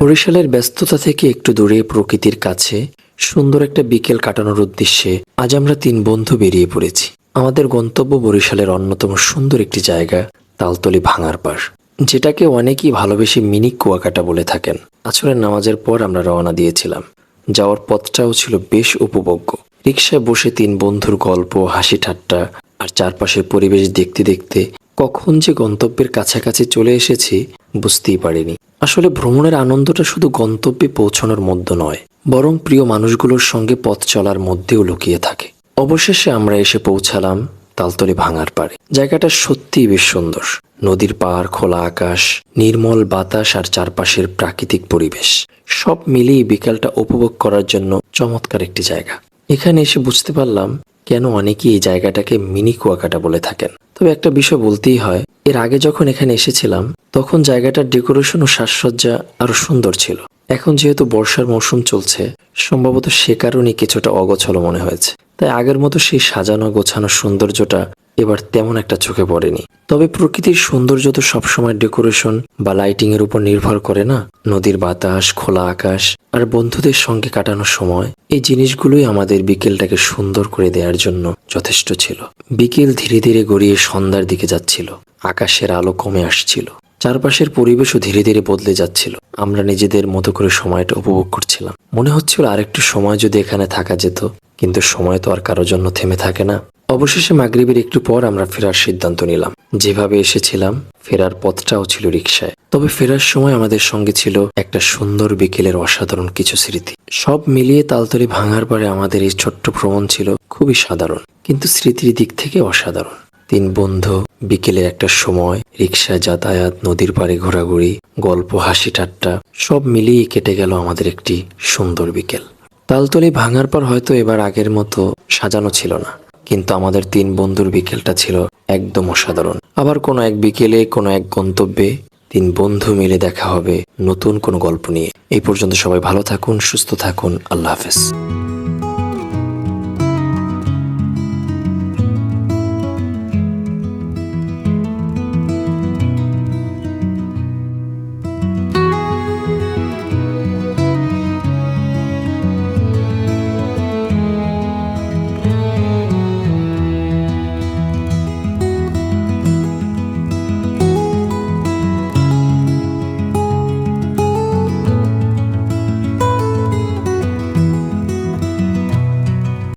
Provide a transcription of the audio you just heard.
বরিশালের ব্যস্ততা থেকে একটু দূরে প্রকৃতির কাছে সুন্দর একটা বিকেল কাটানোর উদ্দেশ্যে আজ আমরা ৩ বন্ধু বেরিয়ে পড়েছি। আমাদের গন্তব্য বরিশালের অন্যতম সুন্দর একটি জায়গা তালতলী ভাঙারপাড়, যেটাকে অনেকেই ভালোবেসে মিনি কুয়াকাটা বলে থাকেন। আসরের নামাজের পর আমরা রওনা দিয়েছিলাম। যাওয়ার পথটাও ছিল বেশ উপভোগ্য। রিকশায় বসে ৩ বন্ধুর গল্প, হাসি ঠাট্টা আর চারপাশের পরিবেশ দেখতে দেখতে কখন যে গন্তব্যের কাছাকাছি চলে এসেছি বুঝতেই পারিনি। আসলে ভ্রমণের আনন্দটা শুধু গন্তব্যে পৌঁছানোর মধ্যে নয়, বরং প্রিয় মানুষগুলোর সঙ্গে পথ চলার মধ্যেও লুকিয়ে থাকে। অবশেষে আমরা এসে পৌঁছালাম তালতলী ভাঙারপাড়ে। জায়গাটা সত্যিই বেশ সুন্দর। নদীর পাড়, খোলা আকাশ, নির্মল বাতাস আর চারপাশের প্রাকৃতিক পরিবেশ সব মিলিয়ে বিকালটা উপভোগ করার জন্য চমৎকার একটি জায়গা। এখানে এসে বুঝতে পারলাম কেন অনেকেই এই জায়গাটাকে মিনি কুয়াকাটা বলে থাকেন। তবে একটা বিষয় বলতেই হয়, এর আগে যখন এখানে এসেছিলাম তখন জায়গাটার ডেকোরেশন ও সাজসজ্জা আরো সুন্দর ছিল। এখন যেহেতু বর্ষার মৌসুম চলছে, সম্ভবত সে কারণেই কিছুটা অগোছালো মনে হয়েছে। তাই আগের মতো সেই সাজানো গোছানো সৌন্দর্যটা এবার তেমন একটা চোখে পড়েনি। তবে প্রকৃতির সৌন্দর্য তো সবসময় ডেকোরেশন বা লাইটিং এর উপর নির্ভর করে না। নদীর বাতাস, খোলা আকাশ আর বন্ধুদের সঙ্গে কাটানোর সময় এই জিনিসগুলোই আমাদের বিকেলটাকে সুন্দর করে দেওয়ার জন্য যথেষ্ট ছিল। বিকেল ধীরে ধীরে গড়িয়ে সন্ধ্যার দিকে যাচ্ছিল। আকাশের আলো কমে আসছিল। চারপাশের পরিবেশও ধীরে ধীরে বদলে যাচ্ছিল। আমরা নিজেদের মতো করে সময়টা উপভোগ করছিলাম। মনে হচ্ছিল আরেকটু সময় যদি এখানে থাকা যেত, কিন্তু সময় তো আর কারোর জন্য থেমে থাকে না। অবশেষে মাগরিবের একটু পর আমরা ফেরার সিদ্ধান্ত নিলাম। যেভাবে এসেছিলাম ফেরার পথটাও ছিল রিকশায়। তবে ফেরার সময় আমাদের সঙ্গে ছিল একটা সুন্দর বিকেলের অসাধারণ কিছু স্মৃতি। সব মিলিয়ে তালতলী ভাঙারপাড়ে আমাদের এই ছোট্ট ভ্রমণ ছিল খুবই সাধারণ, কিন্তু স্মৃতির দিক থেকে অসাধারণ। ৩ বন্ধু, বিকেলের একটা সময়, রিকশায় যাতায়াত, নদীর পাড়ে ঘোরাঘুরি, গল্প, হাসি ঠাট্টা সব মিলিয়ে কেটে গেল আমাদের একটি সুন্দর বিকেল। তালতলী ভাঙারপাড় হয়তো এবার আগের মতো সাজানো ছিল না, কিন্তু আমাদের ৩ বন্ধুর বিকেলটা ছিল একদম অসাধারণ। আবার কোনো এক বিকেলে কোনো এক গন্তব্যে ৩ বন্ধু মিলে দেখা হবে নতুন কোনো গল্প নিয়ে। এই পর্যন্ত সবাই ভালো থাকুন, সুস্থ থাকুন। আল্লাহ হাফেজ।